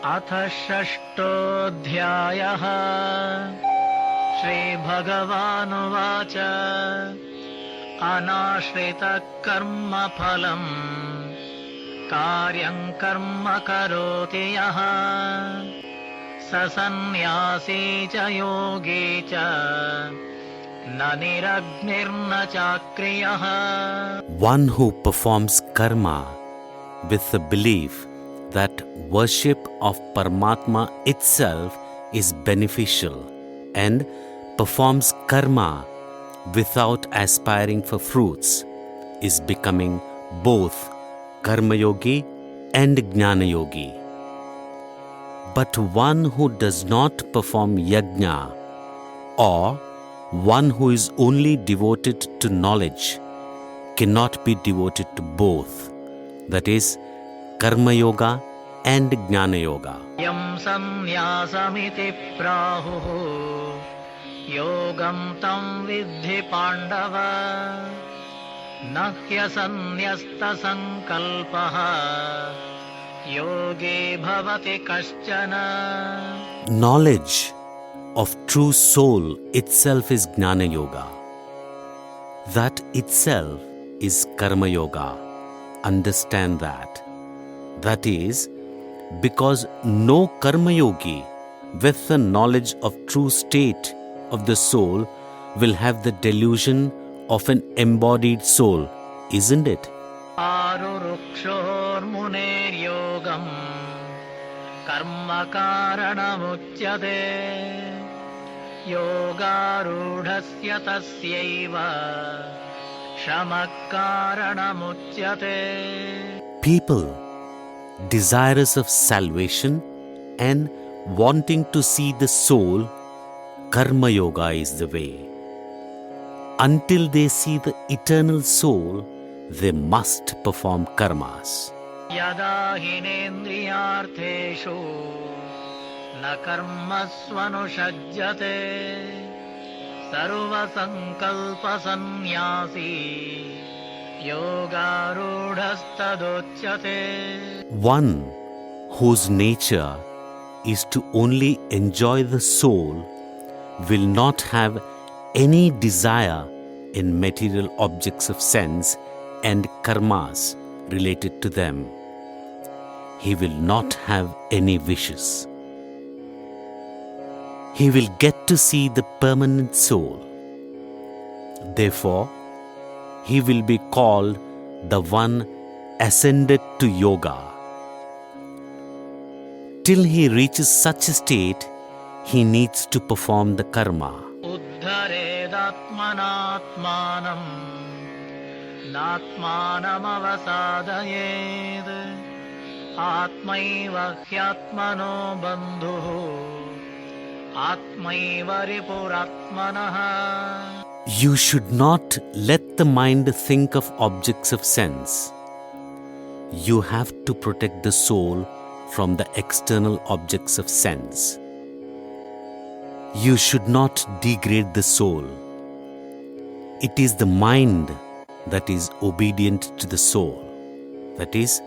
अथ षष्ठोऽध्यायः। श्रीभगवानुवाच अनाश्रितः कर्मफलम् कार्यं कर्म करोति यः स सन्न्यासी च योगी च न निरग्निर्न चाक्रियः. One who performs karma with the belief that worship of Paramatma itself is beneficial and performs karma without aspiring for fruits is becoming both Karma Yogi and Jnana Yogi. But one who does not perform yajna or one who is only devoted to knowledge cannot be devoted to both, that is, Karma Yoga and Jnana Yoga. यं सन्न्यासमिति प्राहुः योगं तं विद्धि पाण्डव न ह्यसन्न्यस्तसङ्कल्पः योगी भवति कश्चन. Knowledge of true soul itself is Jnana Yoga. That itself is Karma Yoga. Understand that. That is, because no Karma Yogi with the knowledge of true state of the soul will have the delusion of an embodied soul, isn't it? आरुरुक्षोर्मुनेर्योगं कर्म कारणमुच्यते योगारूढस्य तस्यैव शमः कारणमुच्यते. People desirous of salvation and wanting to see the soul, Karma Yoga is the way. Until they see the eternal soul, they must perform karmas. यदा हिनेन्द्रियार्थेषु न कर्मस्वनुषज्यते सर्वसङ्कल्पसन्न्यासी योगारूढस्तदोच्यते. One whose nature is to only enjoy the soul will not have any desire in material objects of sense and karmas related to them. He will not have any wishes. He will get to see the permanent soul. Therefore, he will be called the one ascended to yoga. Till he reaches such a state, he needs to perform the karma. उद्धरेदात्मनात्मानं नात्मानमवसादयेत् आत्मैव ह्यात्मनो बन्धुः आत्मैव रिपुरात्मनः. You should not let the mind think of objects of sense. You have to protect the soul from the external objects of sense. You should not degrade the soul. It is the mind that is obedient to the soul. That is,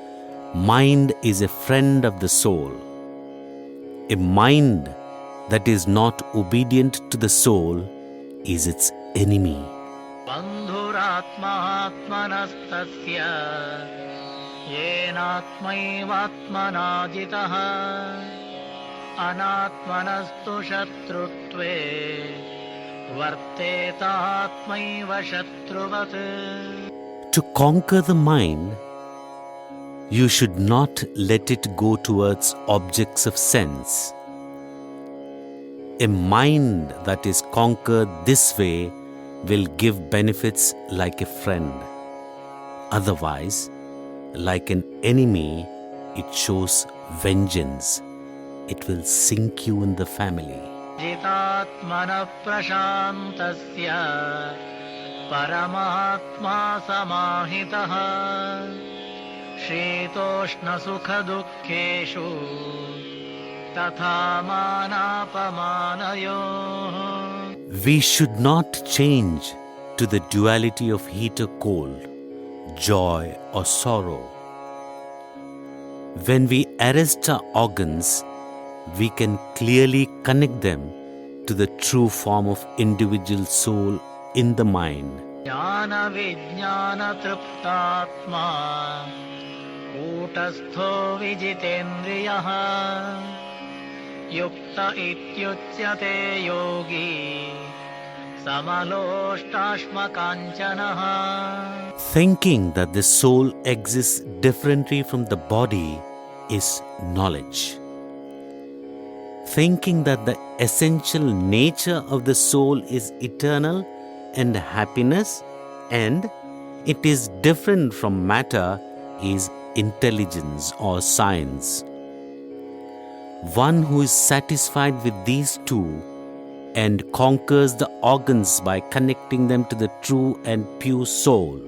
mind is a friend of the soul. A mind that is not obedient to the soul is its enemy. बन्धुरात्मात्मनस्तस्य येनात्मैवात्मना जितः अनात्मनस्तु शत्रुत्वे वर्तेतात्मैव शत्रुवत्. To conquer the mind, you should not let it go towards objects of sense. A mind that is conquered this way will give benefits like a friend. Otherwise, like an enemy, it shows vengeance. It will sink you in the family. जितात्मनः प्रशान्तस्य परमात्मा समाहितः शीतोष्णसुखदुःखेषु तथा मानापमानयोः. We should not change to the duality of heat or cold, joy or sorrow. When we arrest our organs, we can clearly connect them to the true form of individual soul in the mind. ज्ञानविज्ञानतृप्तात्मा कूटस्थो विजितेन्द्रियः युक्त इत्युच्यते योगी समलोष्टाश्मकाञ्चनः. Thinking that the soul exists differently from the body is knowledge. Thinking that the essential nature of the soul is eternal and happiness and it is different from matter is intelligence or science. One who is satisfied with these two and conquers the organs by connecting them to the true and pure soul.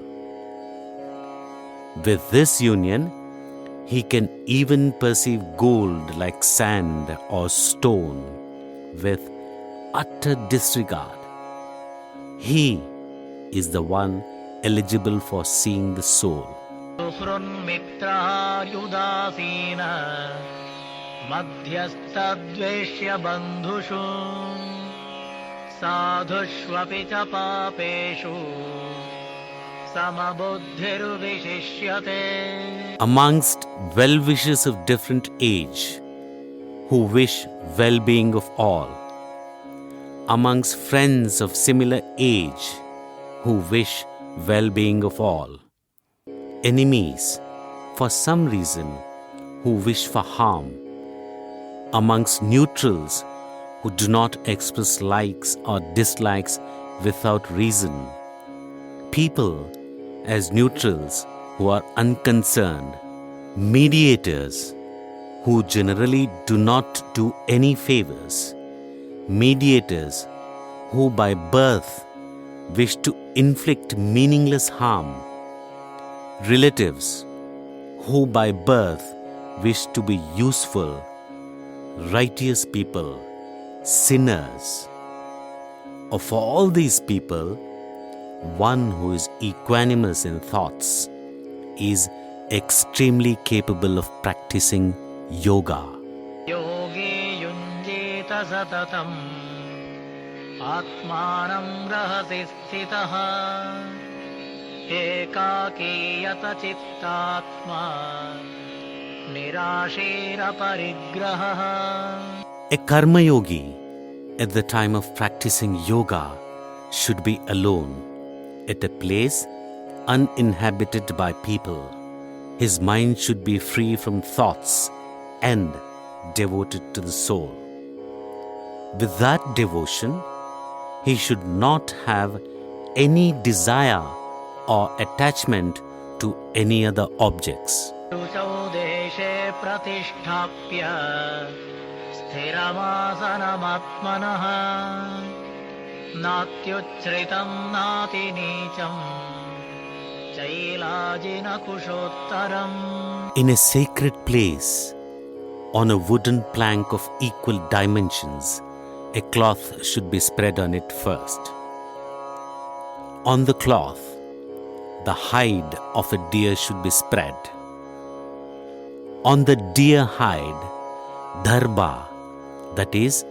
With this union, he can even perceive gold like sand or stone with utter disregard. He is the one eligible for seeing the soul. सुहृन्मित्रार्युदासीन मध्यस्थद्वेष्य बन्धुषु साधुष्वपि च पापेषु समबुद्धिर्विशिष्यते. Amongst well-wishers of different age who wish well-being of all, amongst friends of similar age who wish well-being of all, enemies for some reason who wish for harm, amongst neutrals who do not express likes or dislikes without reason, people as neutrals who are unconcerned, mediators who generally do not do any favors, mediators who by birth wish to inflict meaningless harm, relatives who by birth wish to be useful, righteous people, sinners. Of all these people, one who is equanimous in thoughts is extremely capable of practicing yoga. योगी युञ्जीत सततम् आत्मानं रहसि स्थितः एकाकीयत चित्तात्मा निराशीरपरिग्रहः. A karma yogi at the time of practicing yoga should be alone at a place uninhabited by people. His mind should be free from thoughts and devoted to the soul. With that devotion, he should not have any desire or attachment to any other objects. शुचौ देशे प्रतिष्ठाप्य स्थिरमासनमात्मनः नात्युच्छ्रितं नातिनीचं चैलाजिनकुशोत्तरम्. In a sacred place, on a wooden plank of equal dimensions, a cloth should be spread on it first. On the cloth, the hide of a deer should be spread. On the deer hide, dharba, that is,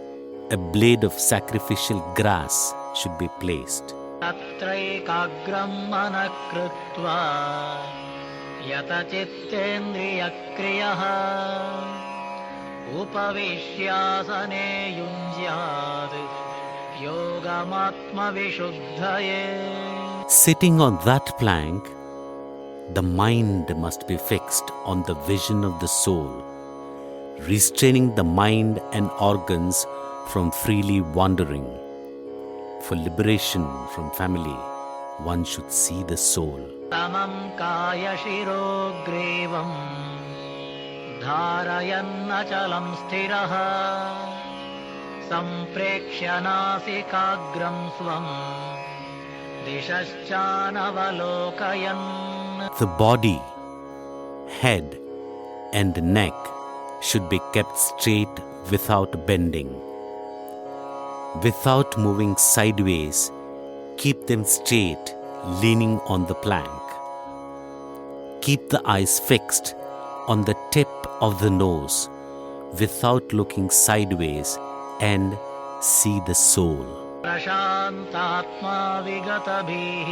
a blade of sacrificial grass, should be placed. तत्रैकाग्रं मनः कृत्वा यतचित्तेन्द्रियक्रियः उपविश्यासने युञ्ज्यात् योगमात्मविशुद्धये. Sitting on that plank, the mind must be fixed on the vision of the soul, restraining the mind and organs from freely wandering. For liberation from family, one should see the soul. तमं कायशिरोग्रीवं धारयन्नचलं स्थिरः सम्प्रेक्ष्य नासिकाग्रं स्वं दिशश्चानवलोकयन्. The body, head, and neck should be kept straight without bending. Without moving sideways, keep them straight, leaning on the plank. Keep the eyes fixed on the tip of the nose without looking sideways and see the soul. प्रशान्तात्मा विगतभिः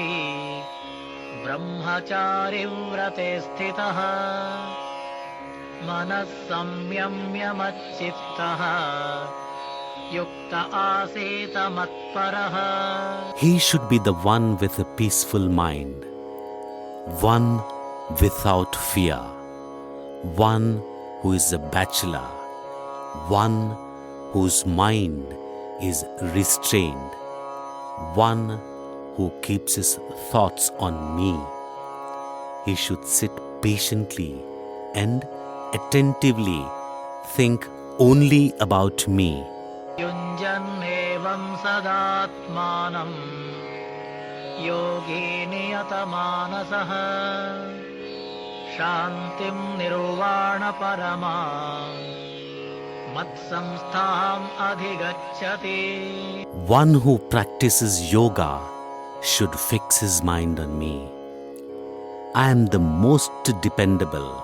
ब्रह्मचारि व्रते स्थितः मनः संयम्य मच्चित्तः युक्त आसीत मत्परः. He should be the one with a peaceful mind, one without fear, one who is a bachelor, one whose mind is restrained, one who keeps his thoughts on me. He should sit patiently and attentively think only about me. युञ्जन्नेवं सदात्मानं योगी नियतमानसः शान्तिं निर्वाणपरमां मत्संस्थाम् अधिगच्छति. One who practices yoga should fix his mind on me. I am the most dependable.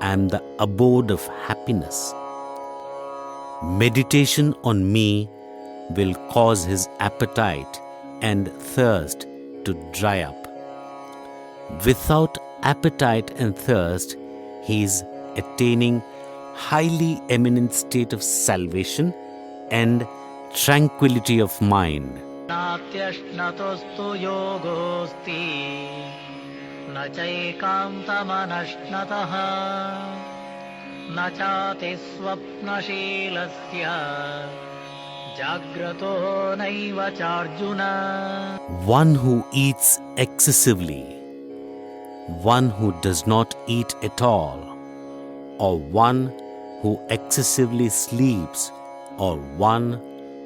I am the abode of happiness. Meditation on me will cause his appetite and thirst to dry up. Without appetite and thirst, he is attaining highly eminent state of salvation and tranquility of mind. नात्यश्नतोस्तु योगोऽस्ति न चैकान्तमनश्नतः न चाति स्वप्नशीलस्य जाग्रतो नैव चार्जुन. One who eats excessively, one who does not eat at all, or one who excessively sleeps, or one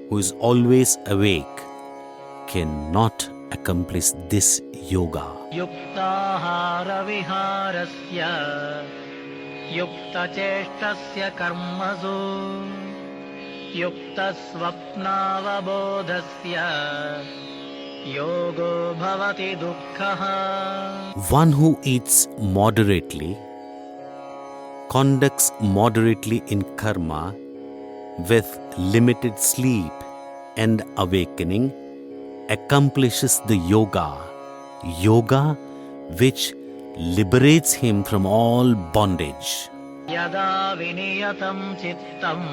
who is always awake cannot accomplish this yoga. युक्ताहारविहारस्य युक्तचेष्टस्य कर्मसु युक्तस्वप्नावबोधस्य योगो भवति दुःखः. One who eats moderately, conducts moderately in karma, with limited sleep and awakening, accomplishes the yoga which liberates him from all bondage. यदा विनियतं चित्तम्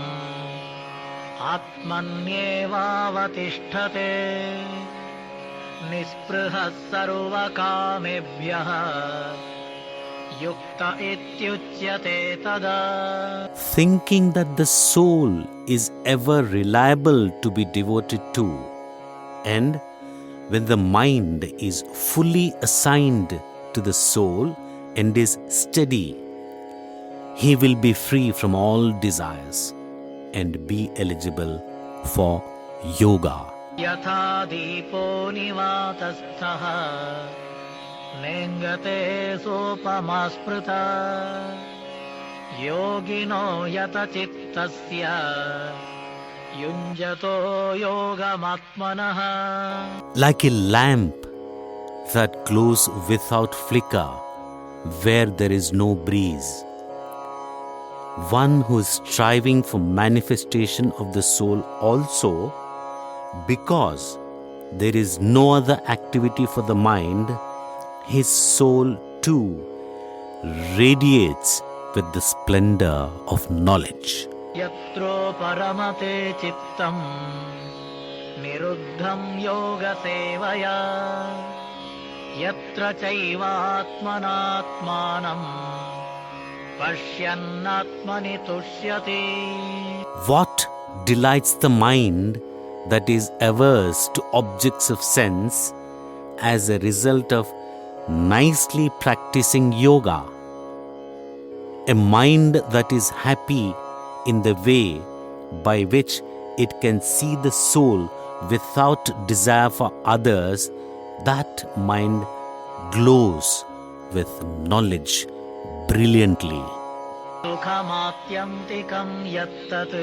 आत्मन्येवावतिष्ठते निःस्पृहः सर्वकामेभ्यः युक्त इत्युच्यते तदा. Thinking that the soul is ever reliable to be devoted to, and when the mind is fully assigned to the soul and is steady, he will be free from all desires and be eligible for yoga. यथा दीपो निवातस्थः नेङ्गते सोपमा स्मृता योगिनो यतचित्तस्य युञ्जतो योगमात्मनः. Like a lamp that glows without flicker where there is no breeze, one who is striving for manifestation of the soul also, because there is no other activity for the mind, his soul too radiates with the splendor of knowledge. यत्रो परमते चित्तं निरुद्धं योगसेवया यत्र चैवात्मनात्मानं पश्यन्नात्मनि तुष्यति. What delights the mind that is averse to objects of sense as a result of nicely practicing yoga? A mind that is happy in the way by which it can see the soul without desire for others, that mind glows with knowledge brilliantly. सुखमात्यन्तिकं यत्तत्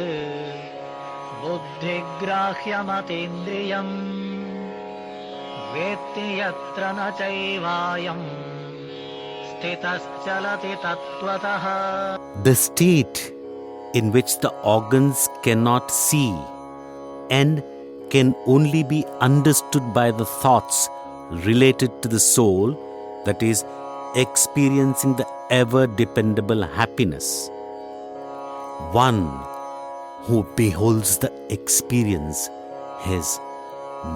बुद्धिग्राह्यमतीन्द्रियम् वेत्ति यत्र न चैवायम् स्थितश्चलति तत्त्वतः The state in which the organs cannot see and can only be understood by the thoughts related to the soul, that is, experiencing the ever dependable happiness. One who beholds the experience, his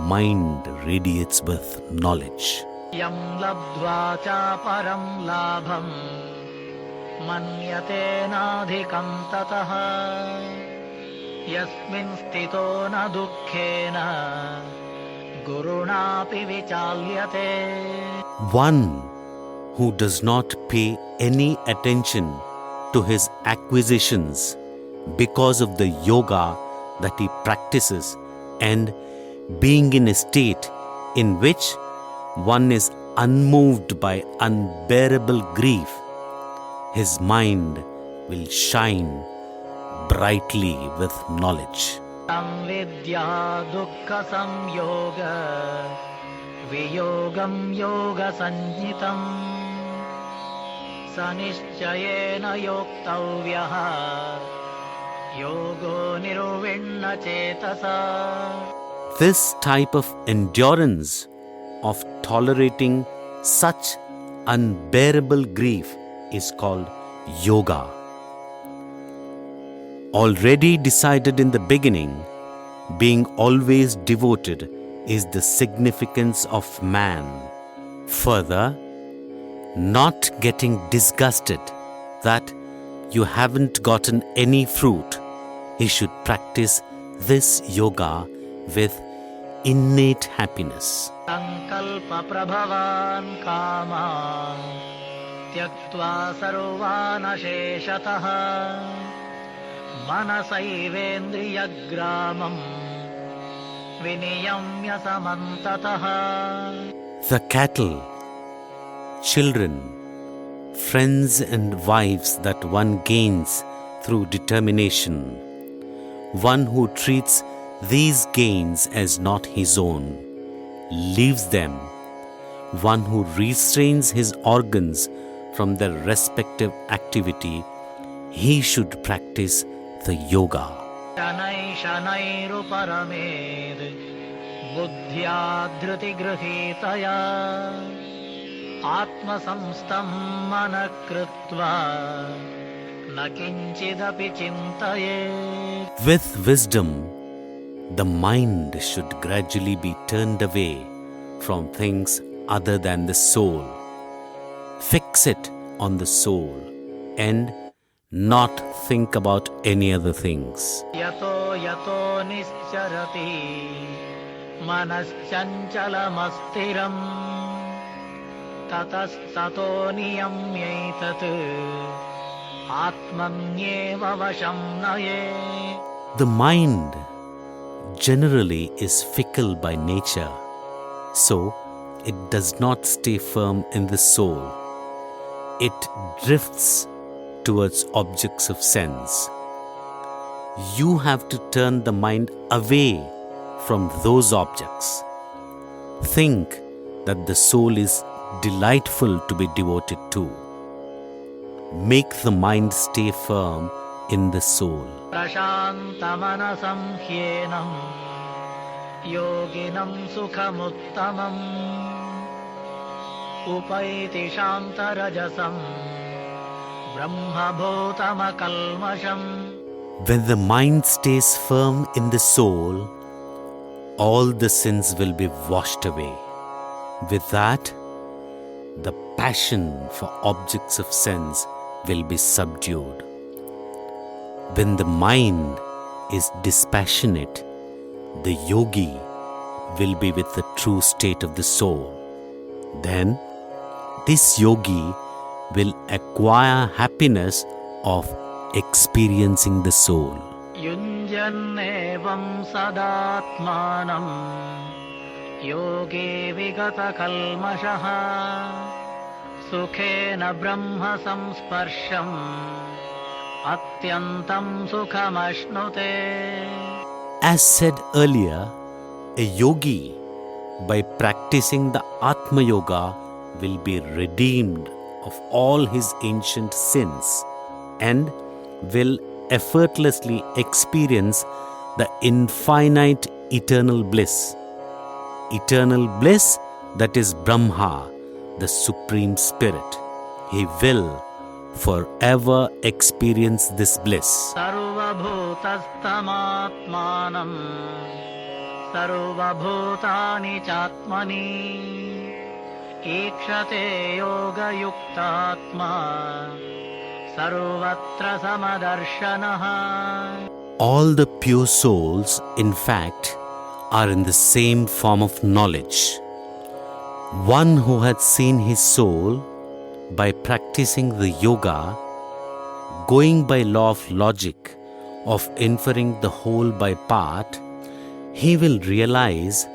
mind radiates with knowledge. यं लब्ध्वा चापरं लाभं मन्यते नाधिकं ततः यस्मिन् स्थितो न दुःखेन गुरुणापि विचाल्यते. One who does not pay any attention to his acquisitions because of the yoga that he practices, and being in a state in which one is unmoved by unbearable grief, his mind will shine brightly with knowledge. संविद्या दुःखसंयोग वियोगं योगसञ्ज्ञितम् स निश्चयेन योक्तव्यः योगो निर्विण्णचेतसा. This type of endurance of tolerating such unbearable grief is called yoga. Already decided in the beginning, being always devoted is the significance of man. Further, not getting disgusted that you haven't gotten any fruit, he should practice this yoga with innate happiness. सङ्कल्पप्रभवान् कामान् त्यक्त्वा सर्वान् अशेषतः मनसैवेन्द्रियग्रामं विनियम्य समन्ततः. The cattle, children, friends and wives that one gains through determination, one who treats these gains as not his own, leaves them. One who restrains his organs from their respective activity, he should practice the yoga. शनैरुपरमेद् बुद्ध्या धृतिगृहीतया आत्मसंस्थं मनः कृत्वा न किञ्चिदपि चिन्तयेत्. With wisdom, the mind should gradually be turned away from things other than the soul. Fix it on the soul and not think about any other things. यतो यतो निश्चरति मनश्चञ्चलमस्थिरम् ततस्ततो नियम्यैतत् आत्मन्येव वशं नयेत्. The mind generally is fickle by nature, so it does not stay firm in the soul. It drifts towards objects of sense. You have to turn the mind away from those objects. Think that the soul is delightful to be devoted to. Make the mind stay firm in the soul. प्रशान्तमनसं ह्येनं योगिनं सुखमुत्तमम् उपैति शान्तरजसं ब्रह्मभूतमकल्मषम्. When the mind stays firm in the soul, all the sins will be washed away. With that, the passion for objects of sense will be subdued. When the mind is dispassionate, the yogi will be with the true state of the soul. Then, this yogi will acquire happiness of experiencing the soul. युञ्जन्नेवं सदात्मानं योगे विगतकल्मषः सुखेन ब्रह्म संस्पर्शम् अत्यन्तं सुखमश्नुते. As said earlier, a yogi, by practicing the Atma Yoga, will be redeemed of all his ancient sins and will effortlessly experience the infinite eternal bliss. Eternal bliss, that is Brahma, the Supreme Spirit. He will forever experience this bliss. सर्वभूतस्थमात्मानं सर्वभूतानि चात्मनि ईक्षते योगयुक्तात्मा सर्वत्र समदर्शनः. All the pure souls, in fact, are in the same form of knowledge. One who had seen his soul by practicing the yoga, going by law of logic, of inferring the whole by part, he will realize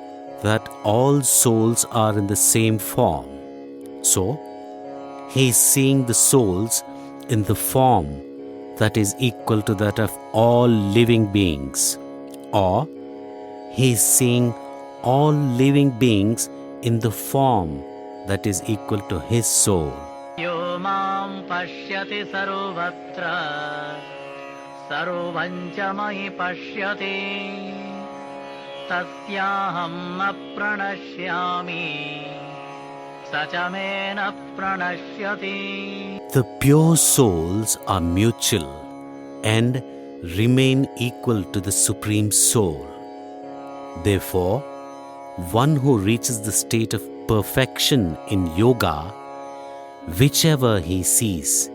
that all souls are in the same form. So, he is seeing the souls in the form that is equal to that of all living beings, or he is seeing all living beings in the form that is equal to his soul. यो मां पश्यति सर्वत्र सर्वं च मयि पश्यति तस्याहम् अप्रणश्यामि स च मे न प्रणश्यति. The pure souls are mutual and remain equal to the Supreme Soul. Therefore, one who reaches the state of perfection in yoga, whichever he sees,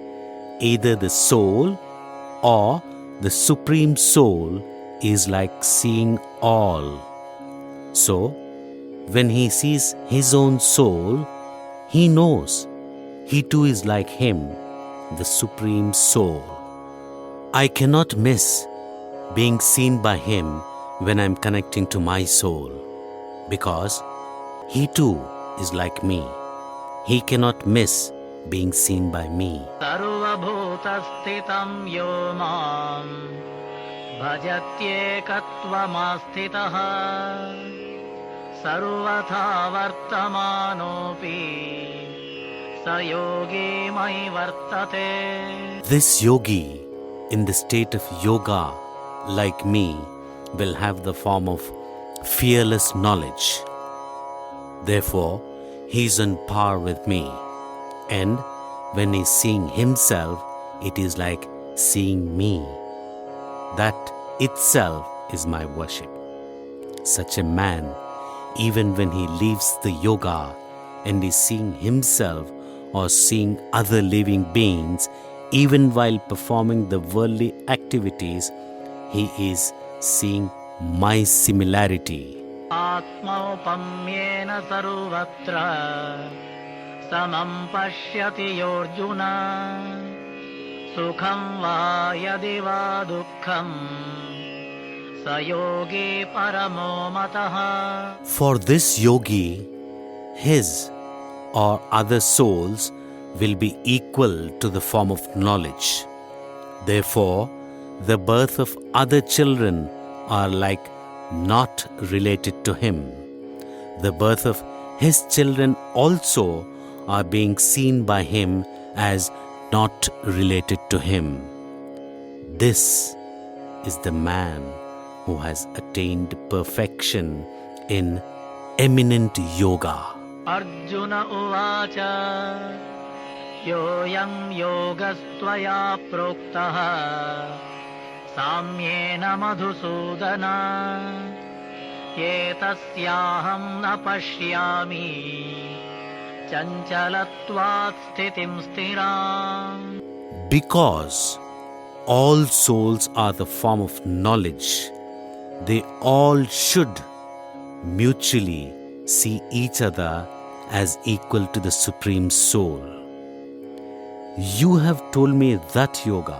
either the soul or the Supreme Soul, is like seeing all. So, when he sees his own soul, he knows he too is like him, the Supreme Soul. I cannot miss being seen by him when I am connecting to my soul, because he too is like me. He cannot miss being seen by me. सर्वभूतस्थितं यो मां भजत्येकत्वमास्थितः सर्वथा वर्तमानोऽपि स योगी मयि वर्तते. This yogi in the state of yoga, like me, will have the form of fearless knowledge. Therefore, he is on par with me. And when he is seeing himself, it is like seeing me. That itself is my worship. Such a man, even when he leaves the yoga and is seeing himself or seeing other living beings, even while performing the worldly activities, he is seeing my similarity. आत्मौपम्येन सर्वत्र समं पश्यति योऽर्जुन सुखं वा यदि वा दुःखं स योगी परमो मतः. For this yogi, his or other souls will be equal to the form of knowledge. Therefore, the birth of other children are like not related to him. The birth of his children also are being seen by him as not related to him. This is the man who has attained perfection in eminent yoga. Arjuna उवाच योऽयं योगस्त्वया प्रोक्तः साम्येन मधुसूदन एतस्याहं न पश्यामि चञ्चलत्वात् स्थितिं स्थिराम्. Because all souls are the form of knowledge, they all should mutually see each other as equal to the Supreme Soul. You have told me that yoga,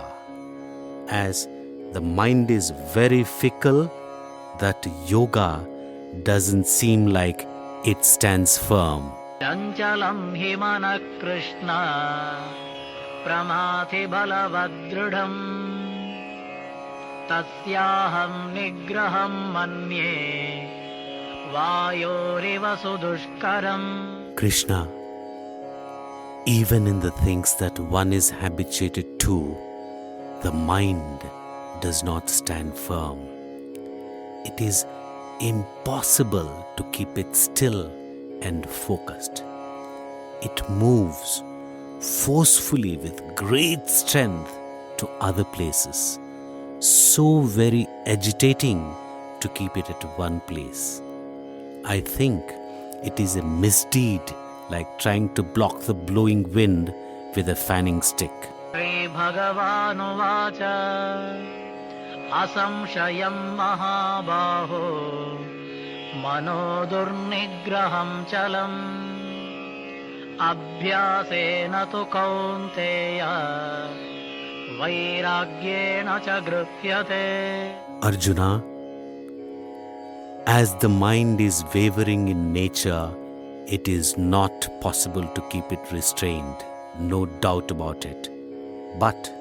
as the mind is very fickle, that yoga doesn't seem like it stands firm. चञ्चलं हि मनः कृष्ण प्रमाथि बलवदृढम् तस्याहं निग्रहं मन्ये वायोरिव सुदुष्करम्. Krishna, Even in the things that one is habituated to, the mind does not stand firm. It is impossible to keep it still and focused. It moves forcefully with great strength to other places, so very agitating to keep it at one place. I think it is a misdeed, like trying to block the blowing wind with a fanning stick. श्रीभगवानुवाच असंशयं महाबाहो मनो दुर्निग्रहं चलम् अभ्यासेन तु कौन्तेय वैराग्येण च गृह्यते. Arjuna, as the mind is wavering in nature, it is not possible to keep it restrained, no doubt about it. But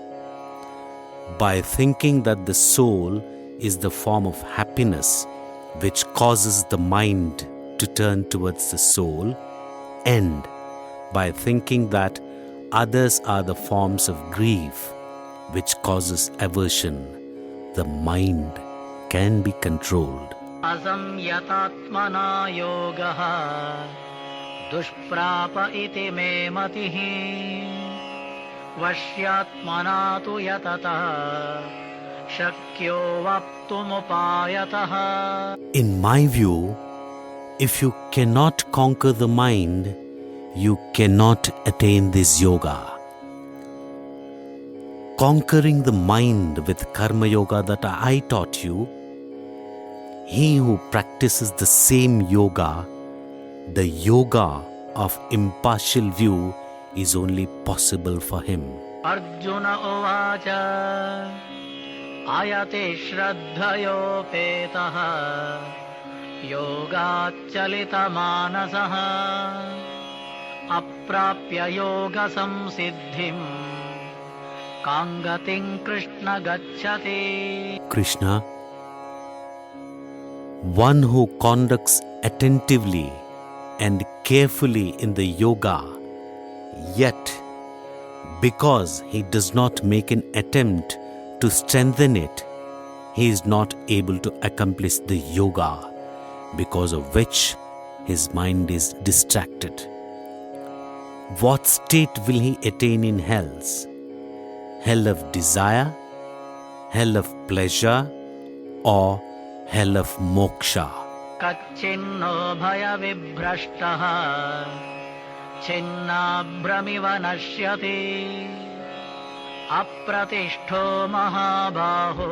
by thinking that the soul is the form of happiness which causes the mind to turn towards the soul, and by thinking that others are the forms of grief which causes aversion, the mind can be controlled. असंयतात्मना योगः दुष्प्राप इति मे मतिः वश्यात्मना तु यततः शक्यो वक्तुमुपायतः. In my view, if you cannot conquer the mind, you cannot attain this yoga. Conquering the mind with karma yoga that I taught you, he who practices the same yoga, the yoga of impartial view, is only possible for him. Arjuna उवाच आयते श्रद्धयोपेतः योगाच्चलितमानसः अप्राप्य योगसंसिद्धिं कां गतिं कृष्ण गच्छति. Krishna, one who conducts attentively and carefully in the yoga, yet because he does not make an attempt to strengthen it, he is not able to accomplish the yoga, because of which his mind is distracted. What state will he attain in hells? Hell of desire, hell of pleasure, or hell of moksha? कच्चिन्नो भयविभ्रष्टः छिन्नाभ्रमिव नश्यति अप्रतिष्ठो महाबाहो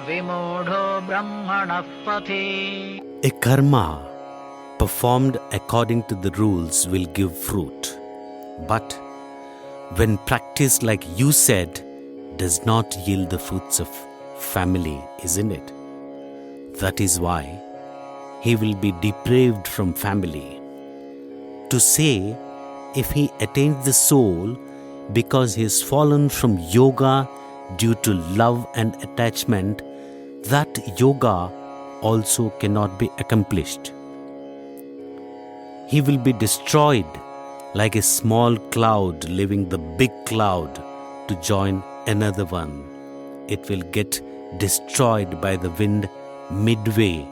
विमूढो ब्रह्मणः पथि. A karma performed according to the rules will give fruit, but when practiced like you said, does not yield the fruits of family, isn't it? That is why he will be depraved from family. To say if he attains the soul because he has fallen from yoga due to love and attachment, that yoga also cannot be accomplished. He will be destroyed like a small cloud leaving the big cloud to join another one. It will get destroyed by the wind midway,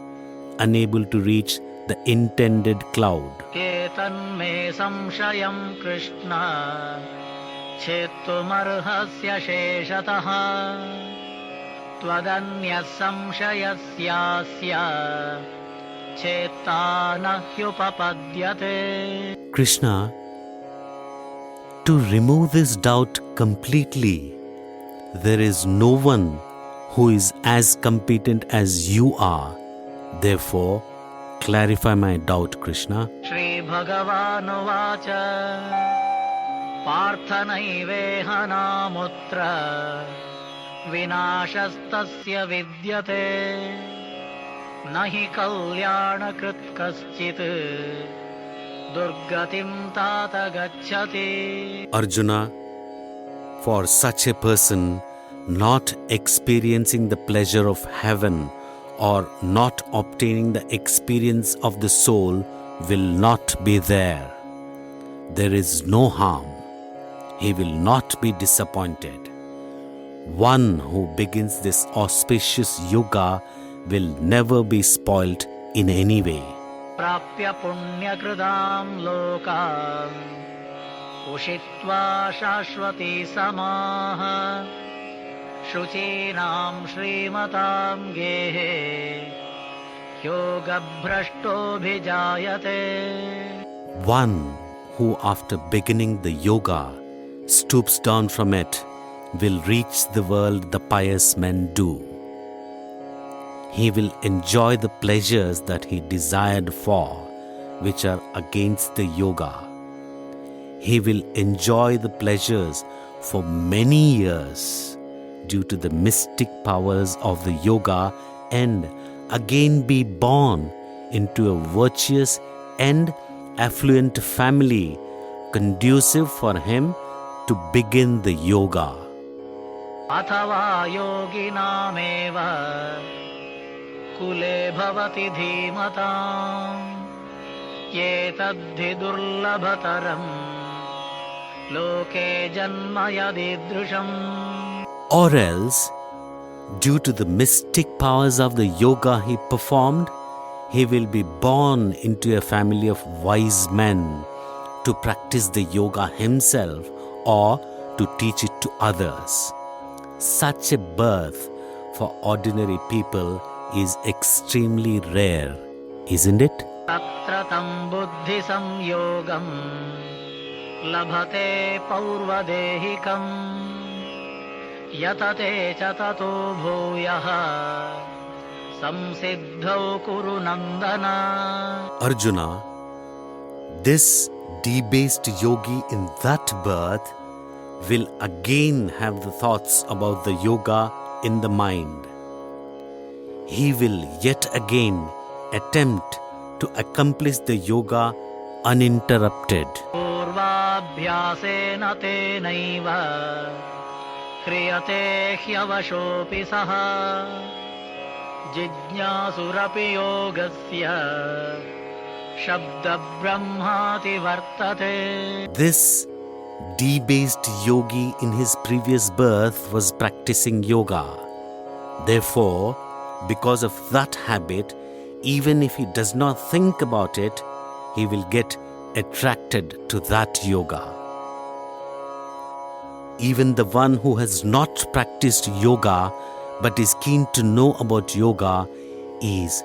unable to reach the intended cloud. केतन्मे संशयं कृष्ण छेत्तुमर्हस्य शेषतः त्वदन्यः संशयस्यास्य चेत्ता न ह्युपपद्यते. Krishna, to remove this doubt completely, there is no one who is as competent as you are. Therefore, clarify my doubt, Krishna. श्रीभगवानुवाच पार्थ नैवेह नामुत्र विनाशस्तस्य विद्यते न हि कल्याणकृत् कश्चित् दुर्गतिं तात गच्छति. Arjuna, for such a person, not experiencing the pleasure of heaven or not obtaining the experience of the soul will not be there. there is no harm. He will not be disappointed. One who begins this auspicious yoga will never be spoilt in any way. प्राप्य पुण्यकृतां लोकान् उषित्वा शाश्वती समाः शुचीनां श्रीमतां गेहे योगभ्रष्टोऽभिजायते. One who after beginning the yoga stoops down from it will reach the world the pious men do. He will enjoy the pleasures that he desired for, which are against the yoga. He will enjoy the pleasures for many years due to the mystic powers of the yoga and again be born into a virtuous and affluent family conducive for him to begin the yoga. अथवा योगिनामेव कुले भवति धीमताम् एतद्धि दुर्लभतरम् लोके जन्म यदीदृशम्. Or else, due to the mystic powers of the yoga he performed, he will be born into a family of wise men to practice the yoga himself or to teach it to others. Such a birth for ordinary people is extremely rare, isn't it? तत्र तं बुद्धि संयोगं लभते पौर्वदेहिकम् यतते च ततो भूयः संसिद्धौ कुरु नन्दन. Arjuna, this debased yogi in that birth will again have the thoughts about the yoga in the mind. He will yet again attempt to accomplish the yoga uninterrupted. पूर्वाभ्यासेन तेनैव क्रियते ह्यवशोऽपि सः जिज्ञासुरपि योगस्य शब्दब्रह्माति वर्तते. This debased yogi in his previous birth was practicing yoga. Therefore, because of that habit, even if he does not think about it, he will get attracted to that yoga. Even the one who has not practiced yoga but is keen to know about yoga is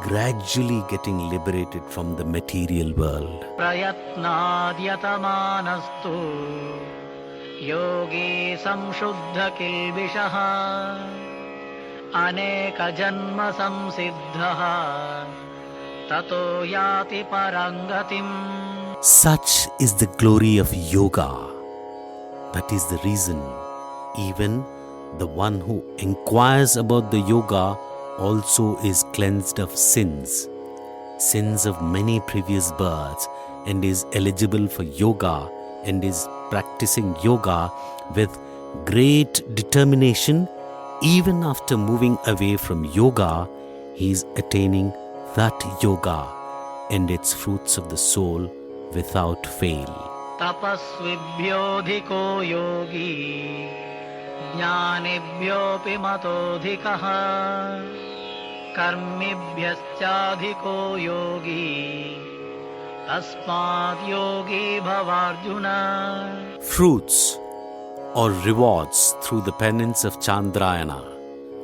gradually getting liberated from the material world. प्रयत्नाद्यतमानस्तु योगी संशुद्ध किल्बिषः अनेक जन्म संसिद्धः ततो याति परंगतिम्. Such is the glory of yoga. That is the reason even the one who inquires about the yoga also is cleansed of sins of many previous births, and is eligible for yoga and is practicing yoga with great determination. Even after moving away from yoga, he is attaining that yoga and its fruits of the soul without fail. तपस्विभ्योऽधिको योगी ज्ञानिभ्योऽपि मतोऽधिकः कर्मिभ्यश्चाधिको योगी तस्माद् योगी भवार्जुन. Fruits or rewards through the penance of Chandrayana.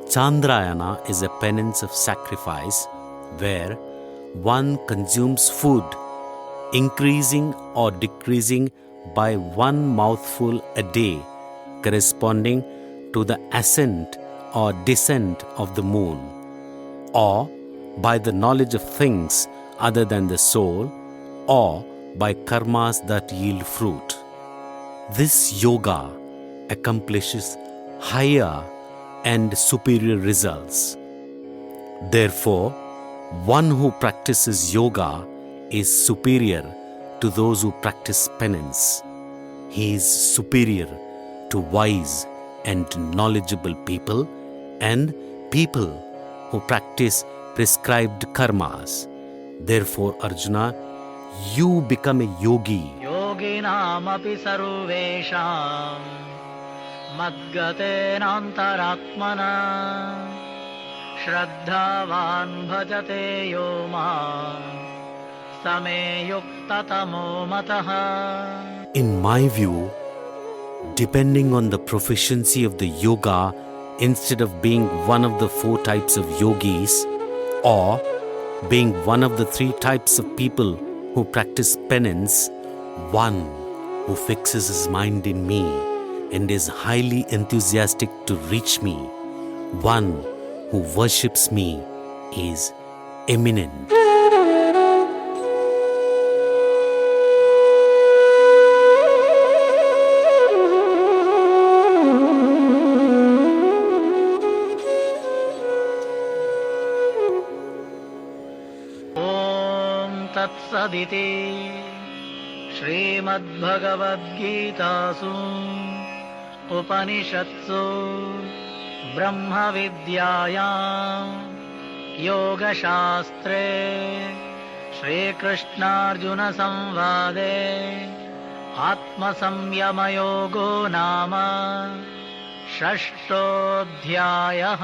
Chandrayana is a penance of sacrifice where one consumes food, increasing or decreasing by one mouthful a day, corresponding to the ascent or descent of the moon, or by the knowledge of things other than the soul, or by karmas that yield fruit. This yoga accomplishes higher and superior results. Therefore, one who practices yoga is superior to those who practice penance. He is superior to wise and knowledgeable people and people who practice prescribed karmas. Therefore, Arjuna, you become a yogi योगिनामपि सर्वेषां मद्गतेनान्तरात्मना श्रद्धावान् भजते यो मां समे युक्ततमो मतः. In my view, depending on the proficiency of the yoga, instead of being one of the 4 types of yogis or being one of the 3 types of people who practice penance, one who fixes his mind in me and is highly enthusiastic to reach me, one who worships me is eminent. तत्सदिति श्रीमद्भगवद्गीतासु उपनिषत्सु ब्रह्मविद्यायां योगशास्त्रे श्रीकृष्णार्जुनसंवादे आत्मसंयमयोगो नाम 6ष्ठोऽध्यायः.